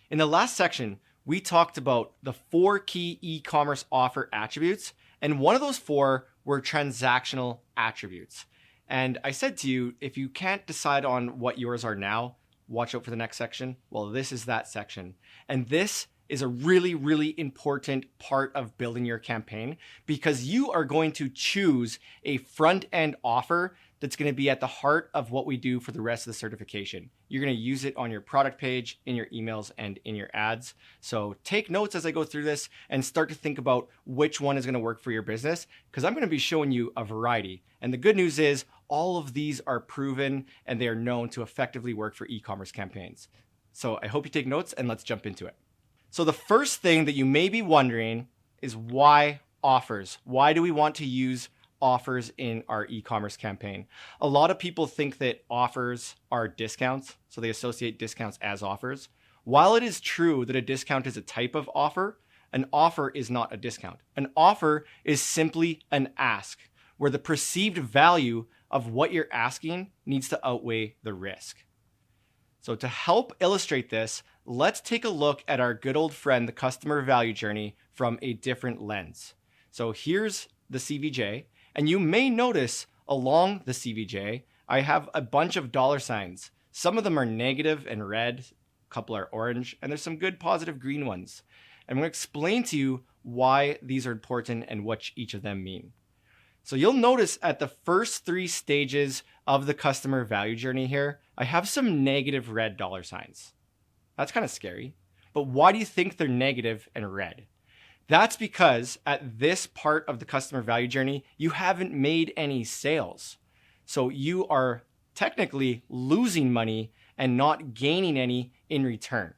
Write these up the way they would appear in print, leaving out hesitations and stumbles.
In the last section, we talked about the 4 key e-commerce offer attributes, and one of those 4 were transactional attributes. And I said to you, if you can't decide on what yours are now, watch out for the next section. Well, this is that section. And this is a really, really important part of building your campaign because you are going to choose a front-end offer that's going to be at the heart of what we do for the rest of the certification. You're going to use it on your product page, in your emails, and in your ads. So take notes as I go through this and start to think about which one is going to work for your business because I'm going to be showing you a variety. And the good news is all of these are proven and they are known to effectively work for e-commerce campaigns. So I hope you take notes and let's jump into it. So the first thing that you may be wondering is why offers? Why do we want to use offers in our e-commerce campaign? A lot of people think that offers are discounts, so they associate discounts as offers. While it is true that a discount is a type of offer, an offer is not a discount. An offer is simply an ask, where the perceived value of what you're asking needs to outweigh the risk. So to help illustrate this, let's take a look at our good old friend, the customer value journey, from a different lens. So here's the CVJ. And you may notice along the CVJ, I have a bunch of dollar signs. Some of them are negative and red, a couple are orange, and there's some good positive green ones. And I'm going to explain to you why these are important and what each of them mean. So you'll notice at the first 3 stages of the customer value journey here, I have some negative red dollar signs. That's kind of scary. But why do you think they're negative and red? That's because at this part of the customer value journey, you haven't made any sales. So you are technically losing money and not gaining any in return,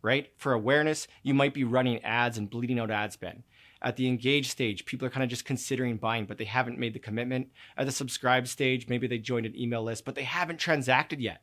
right? For awareness, you might be running ads and bleeding out ad spend. At the engage stage, people are kind of just considering buying, but they haven't made the commitment. At the subscribe stage, maybe they joined an email list, but they haven't transacted yet.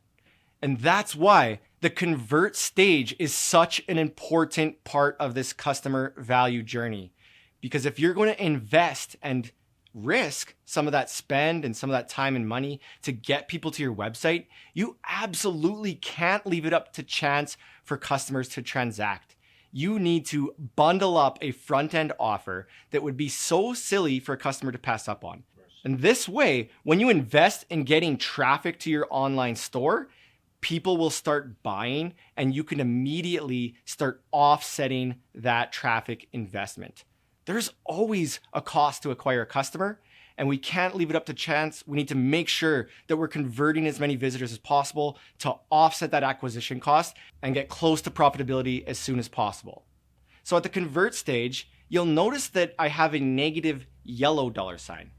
And that's why the convert stage is such an important part of this customer value journey. Because if you're going to invest and risk some of that spend and some of that time and money to get people to your website, you absolutely can't leave it up to chance for customers to transact. You need to bundle up a front-end offer that would be so silly for a customer to pass up on. And this way, when you invest in getting traffic to your online store, people will start buying and you can immediately start offsetting that traffic investment. There's always a cost to acquire a customer and we can't leave it up to chance. We need to make sure that we're converting as many visitors as possible to offset that acquisition cost and get close to profitability as soon as possible. So at the convert stage, you'll notice that I have a negative yellow dollar sign.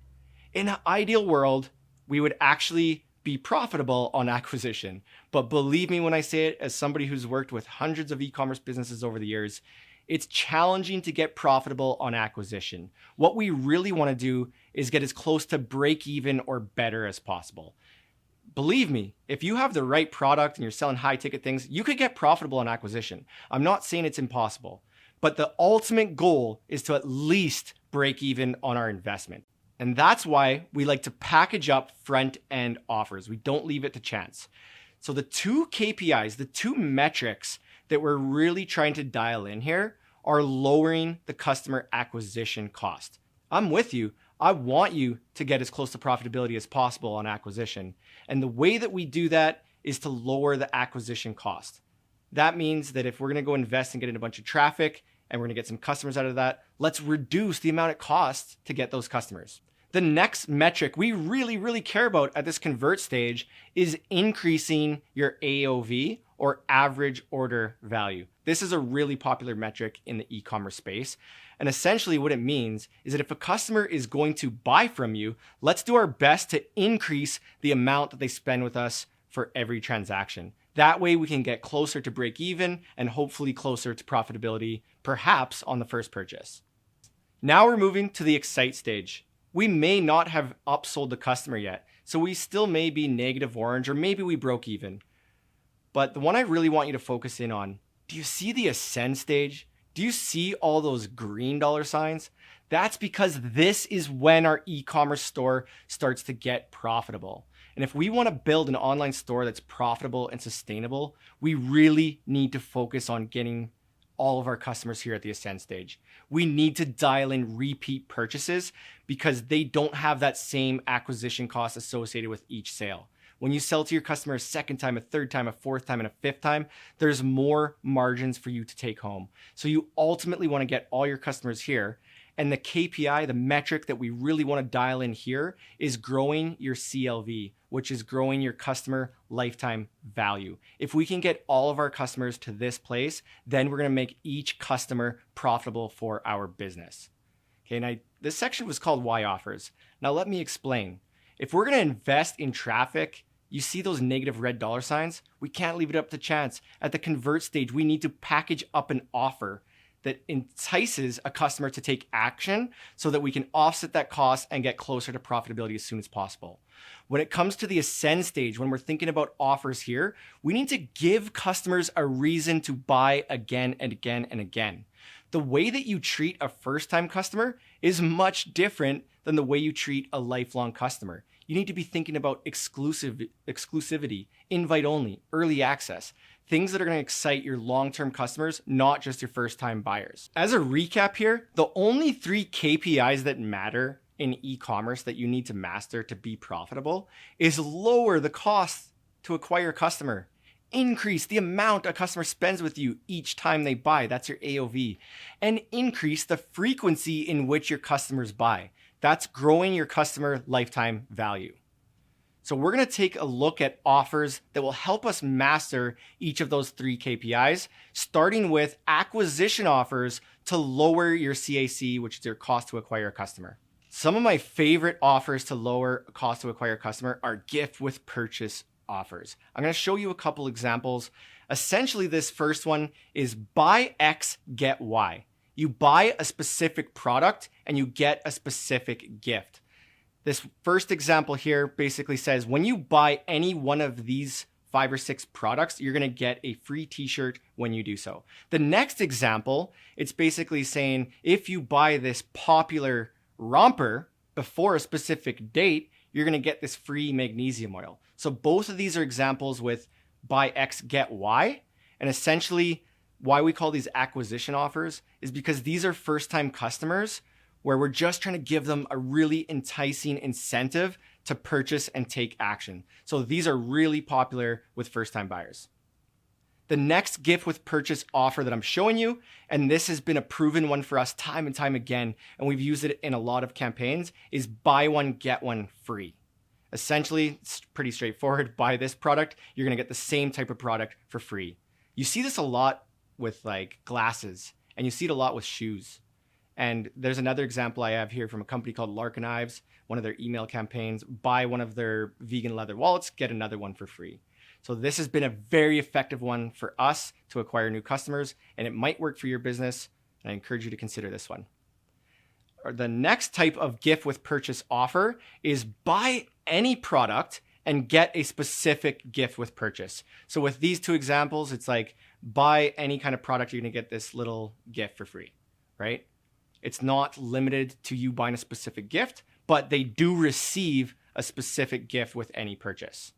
In an ideal world, we would actually be profitable on acquisition. But believe me when I say it, as somebody who's worked with hundreds of e-commerce businesses over the years, it's challenging to get profitable on acquisition. What we really want to do is get as close to break even or better as possible. Believe me, if you have the right product and you're selling high ticket things, you could get profitable on acquisition. I'm not saying it's impossible, but the ultimate goal is to at least break even on our investment. And that's why we like to package up front-end offers. We don't leave it to chance. So the 2 KPIs, the 2 metrics that we're really trying to dial in here are lowering the customer acquisition cost. I'm with you. I want you to get as close to profitability as possible on acquisition. And the way that we do that is to lower the acquisition cost. That means that if we're going to go invest and get in a bunch of traffic and we're going to get some customers out of that, let's reduce the amount it costs to get those customers. The next metric we really care about at this convert stage is increasing your AOV or average order value. This is a really popular metric in the e-commerce space. And essentially what it means is that if a customer is going to buy from you, let's do our best to increase the amount that they spend with us for every transaction. That way we can get closer to break even and hopefully closer to profitability, perhaps on the first purchase. Now we're moving to the excite stage. We may not have upsold the customer yet, so we still may be negative orange or maybe we broke even. But the one I really want you to focus in on, do you see the ascend stage? Do you see all those green dollar signs? That's because this is when our e-commerce store starts to get profitable. And if we want to build an online store that's profitable and sustainable, we really need to focus on getting all of our customers here at the Ascend stage. We need to dial in repeat purchases because they don't have that same acquisition cost associated with each sale. When you sell to your customer a second time, a third time, a fourth time, and a fifth time, there's more margins for you to take home. So you ultimately want to get all your customers here. And the KPI, the metric that we really want to dial in here is growing your CLV, which is growing your customer lifetime value. If we can get all of our customers to this place, then we're going to make each customer profitable for our business. Okay, now this section was called Why Offers. Now let me explain. If we're going to invest in traffic, you see those negative red dollar signs? We can't leave it up to chance. At the convert stage, we need to package up an offer that entices a customer to take action so that we can offset that cost and get closer to profitability as soon as possible. When it comes to the Ascend stage, when we're thinking about offers here, we need to give customers a reason to buy again and again and again. The way that you treat a first-time customer is much different than the way you treat a lifelong customer. You need to be thinking about exclusivity, invite only, early access, things that are going to excite your long-term customers, not just your first-time buyers. As a recap here, the only 3 KPIs that matter in e-commerce that you need to master to be profitable is lower the cost to acquire a customer, increase the amount a customer spends with you each time they buy, that's your AOV, and increase the frequency in which your customers buy. That's growing your customer lifetime value. So we're going to take a look at offers that will help us master each of those 3 KPIs, starting with acquisition offers to lower your CAC, which is your cost to acquire a customer. Some of my favorite offers to lower cost to acquire a customer are gift with purchase offers. I'm going to show you a couple examples. Essentially, this first one is buy X, get Y. You buy a specific product and you get a specific gift. This first example here basically says when you buy any one of these 5 or 6 products, you're going to get a free t-shirt when you do so. The next example, it's basically saying if you buy this popular romper before a specific date, you're going to get this free magnesium oil. So both of these are examples with buy X, get Y. And essentially why we call these acquisition offers is because these are first-time customers where we're just trying to give them a really enticing incentive to purchase and take action. So these are really popular with first-time buyers. The next gift with purchase offer that I'm showing you, and this has been a proven one for us time and time again, and we've used it in a lot of campaigns, is buy one, get one free. Essentially, it's pretty straightforward. Buy this product, you're gonna get the same type of product for free. You see this a lot with like glasses, and you see it a lot with shoes. And there's another example I have here from a company called Larkin Ives, one of their email campaigns, buy one of their vegan leather wallets, get another one for free. So this has been a very effective one for us to acquire new customers, and it might work for your business. And I encourage you to consider this one. Or the next type of gift with purchase offer is buy any product and get a specific gift with purchase. So with these 2 examples, it's like buy any kind of product, you're gonna get this little gift for free, right? It's not limited to you buying a specific gift, but they do receive a specific gift with any purchase.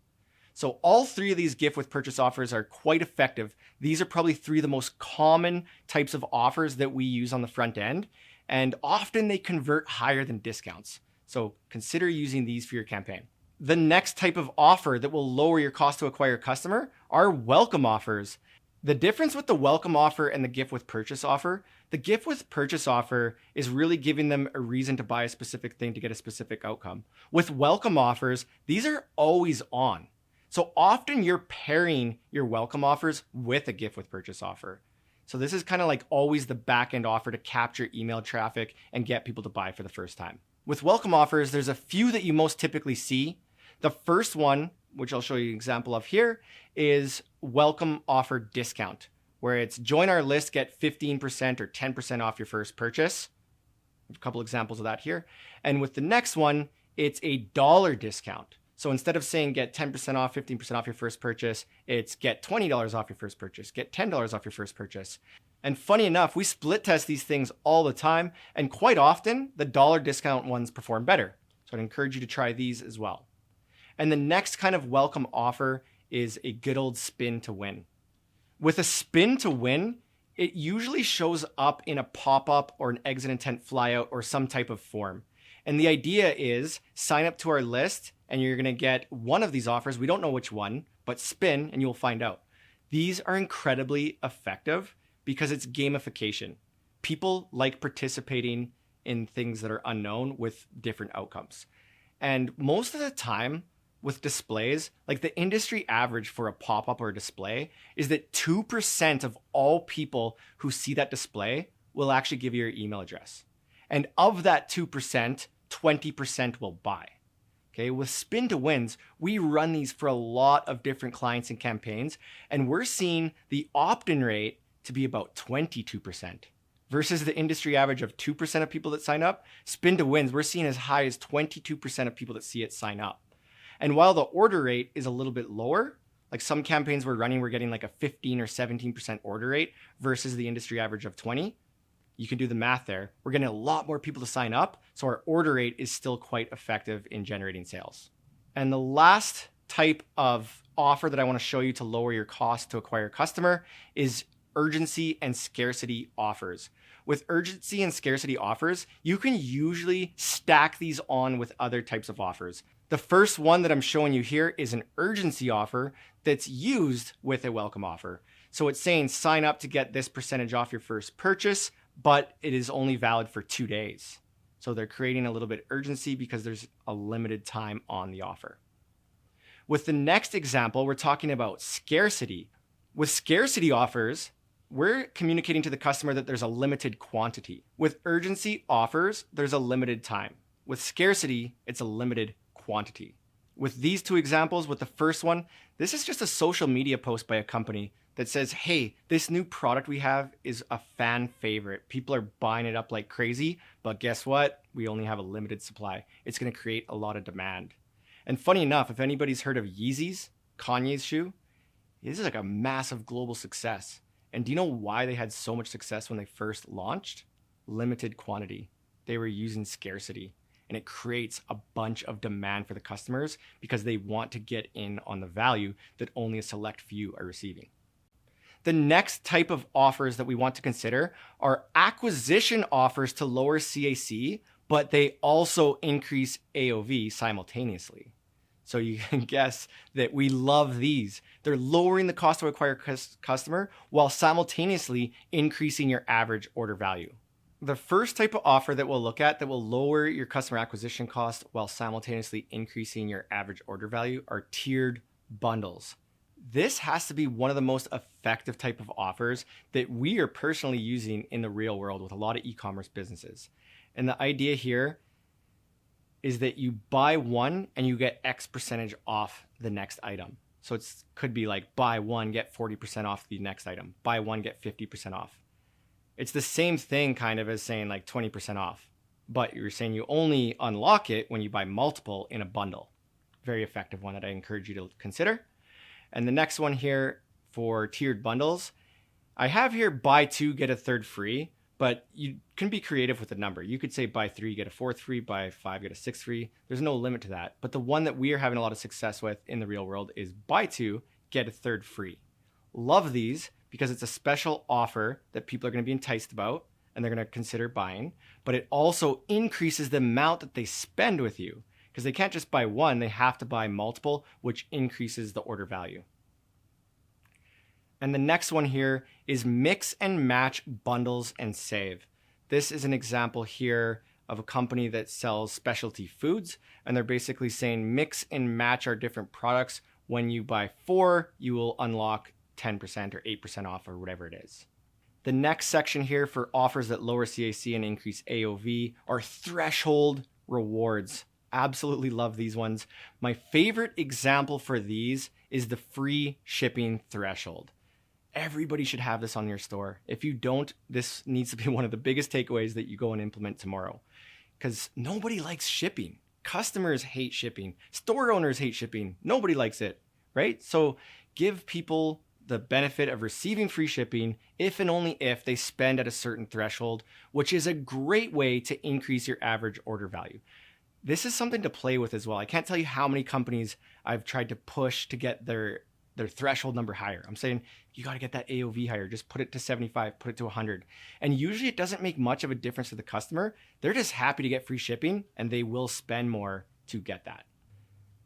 So all 3 of these gift with purchase offers are quite effective. These are probably 3 of the most common types of offers that we use on the front end, and often they convert higher than discounts. So consider using these for your campaign. The next type of offer that will lower your cost to acquire a customer are welcome offers. The difference with the welcome offer and the gift with purchase offer, the gift with purchase offer is really giving them a reason to buy a specific thing to get a specific outcome. With welcome offers, these are always on. So often you're pairing your welcome offers with a gift with purchase offer. So this is kind of like always the back end offer to capture email traffic and get people to buy for the first time. With welcome offers, there's a few that you most typically see. The first one, which I'll show you an example of here, is welcome offer discount, where it's join our list, get 15% or 10% off your first purchase. A couple examples of that here. And with the next one, it's a dollar discount. So instead of saying get 10% off, 15% off your first purchase, it's get $20 off your first purchase, get $10 off your first purchase. And funny enough, we split test these things all the time, and quite often the dollar discount ones perform better. So I'd encourage you to try these as well. And the next kind of welcome offer is a good old spin to win. With a spin to win, it usually shows up in a pop-up or an exit intent flyout or some type of form. And the idea is sign up to our list and you're going to get one of these offers. We don't know which one, but spin and you'll find out. These are incredibly effective because it's gamification. People like participating in things that are unknown with different outcomes. And most of the time with displays, like the industry average for a pop-up or a display is that 2% of all people who see that display will actually give you your email address. And of that 2%, 20% will buy. Okay, with spin to wins, we run these for a lot of different clients and campaigns, and we're seeing the opt-in rate to be about 22%. Versus the industry average of 2% of people that sign up, spin to wins, we're seeing as high as 22% of people that see it sign up. And while the order rate is a little bit lower, like some campaigns we're running, we're getting like a 15 or 17% order rate versus the industry average of 20. You can do the math there. We're getting a lot more people to sign up, so our order rate is still quite effective in generating sales. And the last type of offer that I want to show you to lower your cost to acquire a customer is urgency and scarcity offers. With urgency and scarcity offers, you can usually stack these on with other types of offers. The first one that I'm showing you here is an urgency offer that's used with a welcome offer. So it's saying sign up to get this percentage off your first purchase, but it is only valid for 2 days. So they're creating a little bit of urgency because there's a limited time on the offer. With the next example, we're talking about scarcity. With scarcity offers, we're communicating to the customer that there's a limited quantity. With urgency offers, there's a limited time. With scarcity, it's a limited quantity. With these two examples, with the first one, this is just a social media post by a company that says, hey, this new product we have is a fan favorite. People are buying it up like crazy, but guess what? We only have a limited supply. It's going to create a lot of demand. And funny enough, if anybody's heard of Yeezys, Kanye's shoe, this is like a massive global success. And do you know why they had so much success when they first launched? Limited quantity. They were using scarcity. And it creates a bunch of demand for the customers because they want to get in on the value that only a select few are receiving. The next type of offers that we want to consider are acquisition offers to lower CAC, but they also increase AOV simultaneously. So you can guess that we love these. They're lowering the cost to acquire customer while simultaneously increasing your average order value. The first type of offer that we'll look at that will lower your customer acquisition cost while simultaneously increasing your average order value are tiered bundles. This has to be one of the most effective type of offers that we are personally using in the real world with a lot of e-commerce businesses. And the idea here is that you buy one and you get X percentage off the next item. So it could be like buy one, get 40% off the next item. Buy one, get 50% off. It's the same thing kind of as saying like 20% off, but you're saying you only unlock it when you buy multiple in a bundle. Very effective one that I encourage you to consider. And the next one here for tiered bundles, I have here buy two, get a third free, but you can be creative with the number. You could say buy three, get a fourth free, buy five, get a sixth free. There's no limit to that. But the one that we are having a lot of success with in the real world is buy two, get a third free. Love these because it's a special offer that people are going to be enticed about and they're going to consider buying, but it also increases the amount that they spend with you because they can't just buy one, they have to buy multiple, which increases the order value. And the next one here is mix and match bundles and save. This is an example here of a company that sells specialty foods, and they're basically saying mix and match our different products. When you buy 4, you will unlock 10% or 8% off or whatever it is. The next section here for offers that lower CAC and increase AOV are threshold rewards. Absolutely love these ones. My favorite example for these is the free shipping threshold. Everybody should have this on your store. If you don't, this needs to be one of the biggest takeaways that you go and implement tomorrow. Because nobody likes shipping. Customers hate shipping. Store owners hate shipping. Nobody likes it, right? So give people the benefit of receiving free shipping if and only if they spend at a certain threshold, which is a great way to increase your average order value. this is something to play with as well. I can't tell you how many companies I've tried to push to get their threshold number higher. I'm saying, you got to get that AOV higher. Just put it to 75, put it to 100. And usually it doesn't make much of a difference to the customer. They're just happy to get free shipping and they will spend more to get that.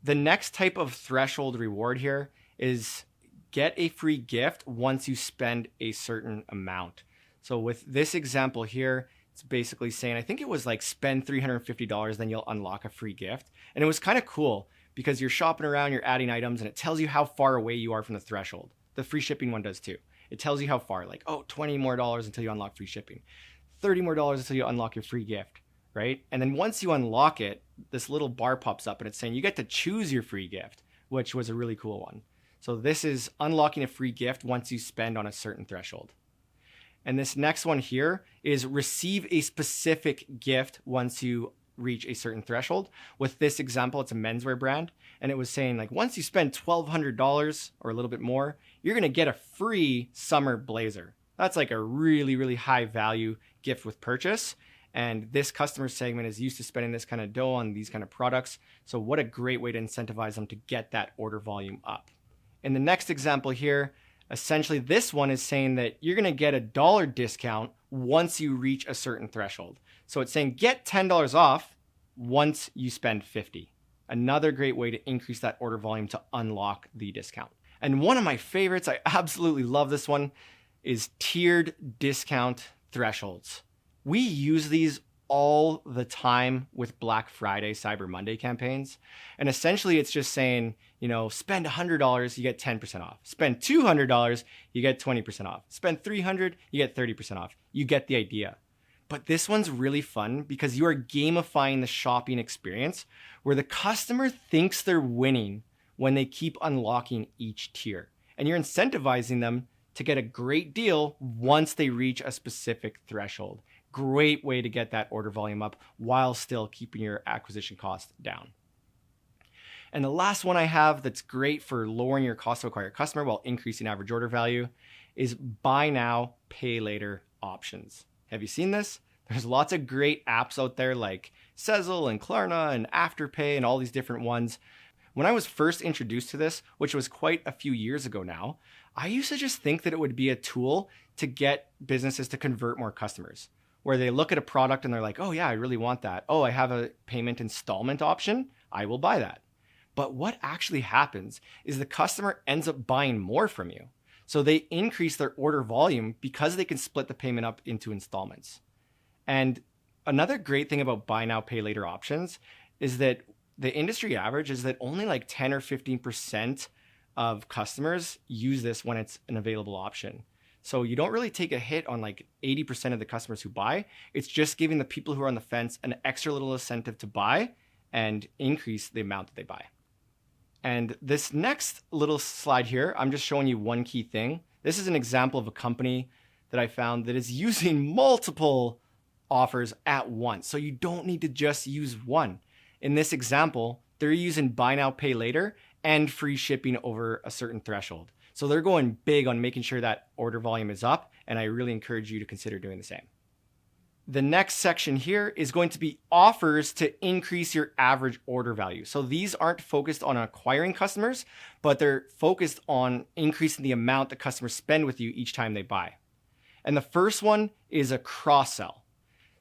The next type of threshold reward here is get a free gift once you spend a certain amount. So with this example here, it's basically saying, I think it was like spend $350, then you'll unlock a free gift. And it was kind of cool because you're shopping around, you're adding items, and it tells you how far away you are from the threshold. The free shipping one does too. It tells you how far, like, oh, $20 more until you unlock free shipping, $30 more until you unlock your free gift, right? And then once you unlock it, this little bar pops up and it's saying you get to choose your free gift, which was a really cool one. So this is unlocking a free gift once you spend on a certain threshold. And this next one here is receive a specific gift once you reach a certain threshold. With this example, it's a menswear brand. And it was saying like, once you spend $1,200 or a little bit more, you're going to get a free summer blazer. That's like a really, really high value gift with purchase. And this customer segment is used to spending this kind of dough on these kind of products. So what a great way to incentivize them to get that order volume up. In the next example here, essentially this one is saying that you're going to get a dollar discount once you reach a certain threshold. So it's saying get $10 off once you spend $50. Another great way to increase that order volume to unlock the discount. And one of my favorites, I absolutely love this one, is tiered discount thresholds. We use these all the time with Black Friday, Cyber Monday campaigns. And essentially it's just saying, spend $100, you get 10% off. Spend $200, you get 20% off. Spend $300, you get 30% off. You get the idea. But this one's really fun because you are gamifying the shopping experience where the customer thinks they're winning when they keep unlocking each tier. And you're incentivizing them to get a great deal once they reach a specific threshold. Great way to get that order volume up while still keeping your acquisition cost down. And the last one I have that's great for lowering your cost to acquire a customer while increasing average order value is buy now, pay later options. Have you seen this? There's lots of great apps out there like Sezzle and Klarna and Afterpay and all these different ones. When I was first introduced to this, which was quite a few years ago now, I used to just think that it would be a tool to get businesses to convert more customers, where they look at a product and they're like, oh yeah, I really want that. Oh, I have a payment installment option. I will buy that. But what actually happens is the customer ends up buying more from you. So they increase their order volume because they can split the payment up into installments. And another great thing about buy now, pay later options is that the industry average is that only like 10 or 15% of customers use this when it's an available option. So you don't really take a hit on like 80% of the customers who buy. It's just giving the people who are on the fence an extra little incentive to buy and increase the amount that they buy. And this next little slide here, I'm just showing you one key thing. This is an example of a company that I found that is using multiple offers at once. So you don't need to just use one. In this example, they're using buy now, pay later and free shipping over a certain threshold. So they're going big on making sure that order volume is up, and I really encourage you to consider doing the same. The next section here is going to be offers to increase your average order value. So these aren't focused on acquiring customers, but they're focused on increasing the amount that customers spend with you each time they buy. And the first one is a cross-sell.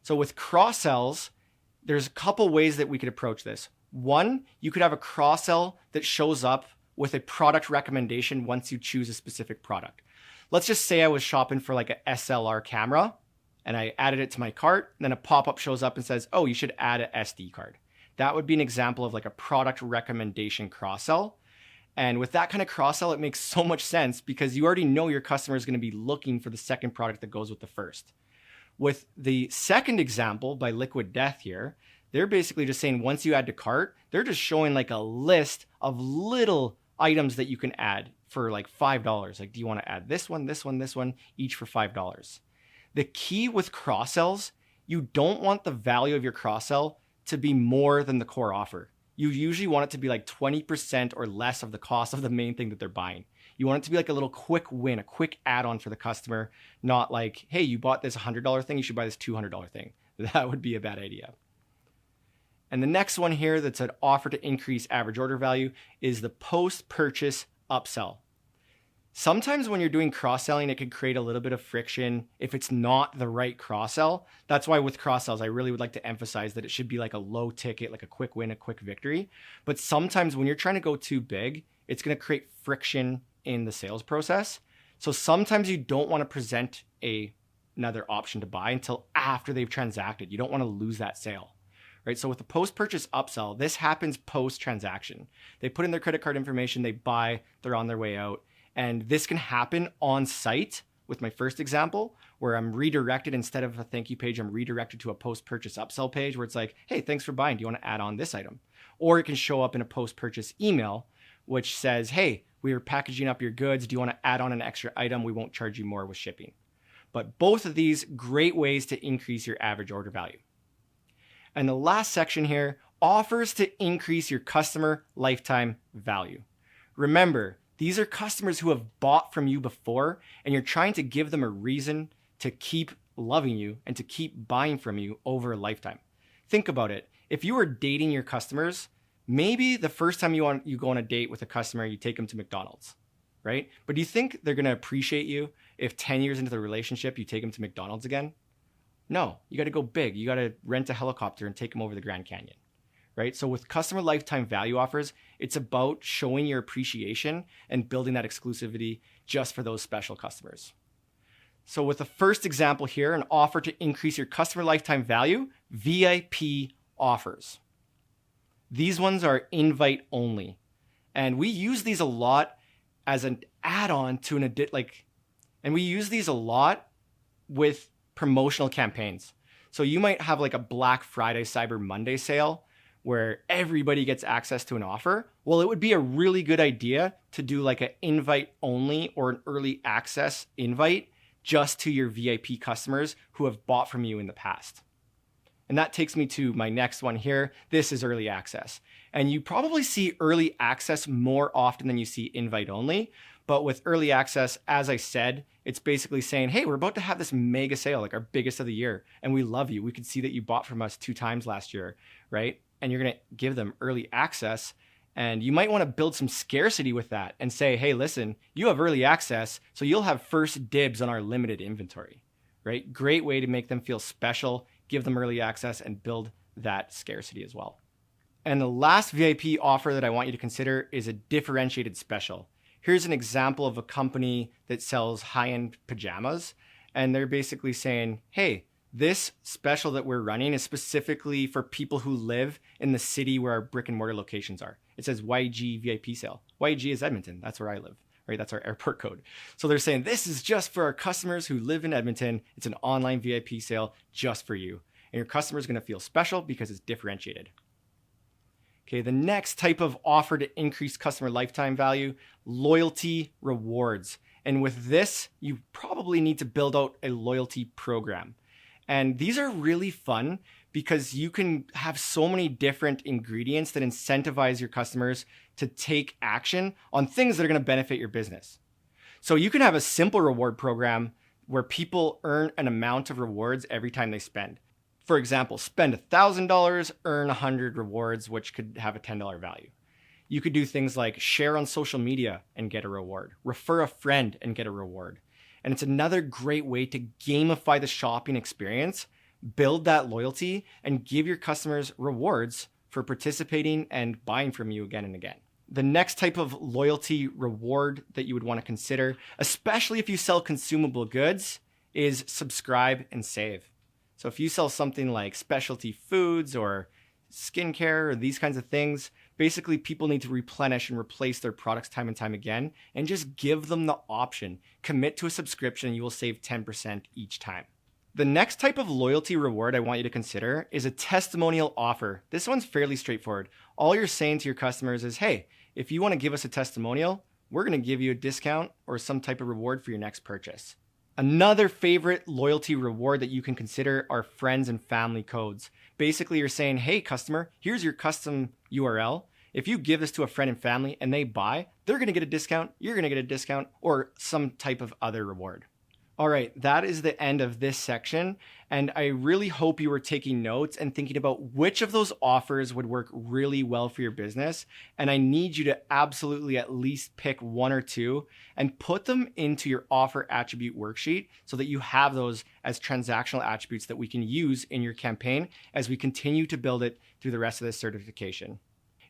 So with cross-sells, there's a couple ways that we could approach this. One, you could have a cross-sell that shows up with a product recommendation once you choose a specific product. Let's just say I was shopping for like a SLR camera and I added it to my cart, and then a pop-up shows up and says, oh, you should add an SD card. That would be an example of like a product recommendation cross-sell. And with that kind of cross-sell, it makes so much sense because you already know your customer is going to be looking for the second product that goes with the first. With the second example by Liquid Death here, they're basically just saying once you add to cart, they're just showing like a list of little items that you can add for like $5. Like, do you want to add this one, this one, this one, each for $5? The key with cross-sells, you don't want the value of your cross-sell to be more than the core offer. You usually want it to be like 20% or less of the cost of the main thing that they're buying. You want it to be like a little quick win, a quick add-on for the customer, not like, hey, you bought this $100 thing, you should buy this $200 thing. That would be a bad idea. And the next one here that's an offer to increase average order value is the post-purchase upsell. Sometimes when you're doing cross-selling, it can create a little bit of friction if it's not the right cross-sell. That's why with cross-sells, I really would like to emphasize that it should be like a low ticket, like a quick win, a quick victory. But sometimes when you're trying to go too big, it's going to create friction in the sales process. So sometimes you don't want to present another option to buy until after they've transacted. You don't want to lose that sale. Right? So with the post-purchase upsell, this happens post-transaction. They put in their credit card information, they buy, they're on their way out. And this can happen on site with my first example, where I'm redirected instead of a thank you page, I'm redirected to a post-purchase upsell page where it's like, hey, thanks for buying. Do you want to add on this item? Or it can show up in a post-purchase email, which says, hey, we are packaging up your goods. Do you want to add on an extra item? We won't charge you more with shipping. But both of these, great ways to increase your average order value. And the last section here, offers to increase your customer lifetime value. Remember, these are customers who have bought from you before, and you're trying to give them a reason to keep loving you and to keep buying from you over a lifetime. Think about it. If you were dating your customers, maybe the first time you go on a date with a customer, you take them to McDonald's, right? But do you think they're going to appreciate you if 10 years into the relationship, you take them to McDonald's again? No, you got to go big. You got to rent a helicopter and take them over the Grand Canyon, right? So with customer lifetime value offers, it's about showing your appreciation and building that exclusivity just for those special customers. So with the first example here, an offer to increase your customer lifetime value, VIP offers. These ones are invite only. And we use these a lot as an add-on to and we use these a lot with promotional campaigns. So you might have like a Black Friday, Cyber Monday sale where everybody gets access to an offer. Well, it would be a really good idea to do like an invite only or an early access invite just to your VIP customers who have bought from you in the past. And that takes me to my next one here. This is early access. And you probably see early access more often than you see invite only. But with early access, as I said, it's basically saying, hey, we're about to have this mega sale, like our biggest of the year. And we love you. We could see that you bought from us 2 times last year, right? And you're going to give them early access. And you might want to build some scarcity with that and say, hey, listen, you have early access, so you'll have first dibs on our limited inventory, right? Great way to make them feel special, give them early access, and build that scarcity as well. And the last VIP offer that I want you to consider is a differentiated special. Here's an example of a company that sells high-end pajamas, and they're basically saying, hey, this special that we're running is specifically for people who live in the city where our brick and mortar locations are. It says YG VIP sale. YG is Edmonton. That's where I live, right? That's our airport code. So they're saying this is just for our customers who live in Edmonton. It's an online VIP sale just for you. And your customer is going to feel special because it's differentiated. Okay, the next type of offer to increase customer lifetime value, loyalty rewards. And with this, you probably need to build out a loyalty program. And these are really fun because you can have so many different ingredients that incentivize your customers to take action on things that are going to benefit your business. So you can have a simple reward program where people earn an amount of rewards every time they spend. For example, spend $1,000, earn 100 rewards, which could have a $10 value. You could do things like share on social media and get a reward, refer a friend and get a reward. And it's another great way to gamify the shopping experience, build that loyalty, and give your customers rewards for participating and buying from you again and again. The next type of loyalty reward that you would want to consider, especially if you sell consumable goods, is subscribe and save. So if you sell something like specialty foods or skincare or these kinds of things, basically people need to replenish and replace their products time and time again, and just give them the option. Commit to a subscription and you will save 10% each time. The next type of loyalty reward I want you to consider is a testimonial offer. This one's fairly straightforward. All you're saying to your customers is, hey, if you want to give us a testimonial, we're going to give you a discount or some type of reward for your next purchase. Another favorite loyalty reward that you can consider are friends and family codes. Basically, you're saying, hey, customer, here's your custom URL. If you give this to a friend and family and they buy, they're going to get a discount, you're going to get a discount, or some type of other reward. All right, that is the end of this section. And I really hope you were taking notes and thinking about which of those offers would work really well for your business. And I need you to absolutely at least pick one or two and put them into your offer attribute worksheet so that you have those as transactional attributes that we can use in your campaign as we continue to build it through the rest of this certification.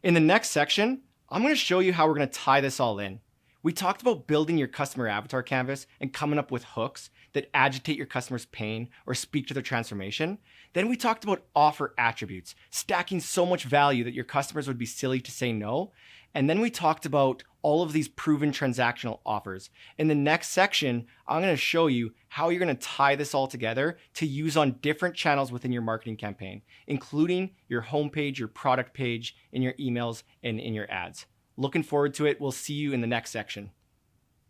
In the next section, I'm going to show you how we're going to tie this all in. We talked about building your customer avatar canvas and coming up with hooks that agitate your customer's pain or speak to their transformation. Then we talked about offer attributes, stacking so much value that your customers would be silly to say no. And then we talked about all of these proven transactional offers. In the next section, I'm going to show you how you're going to tie this all together to use on different channels within your marketing campaign, including your homepage, your product page, in your emails, and in your ads. Looking forward to it. We'll see you in the next section.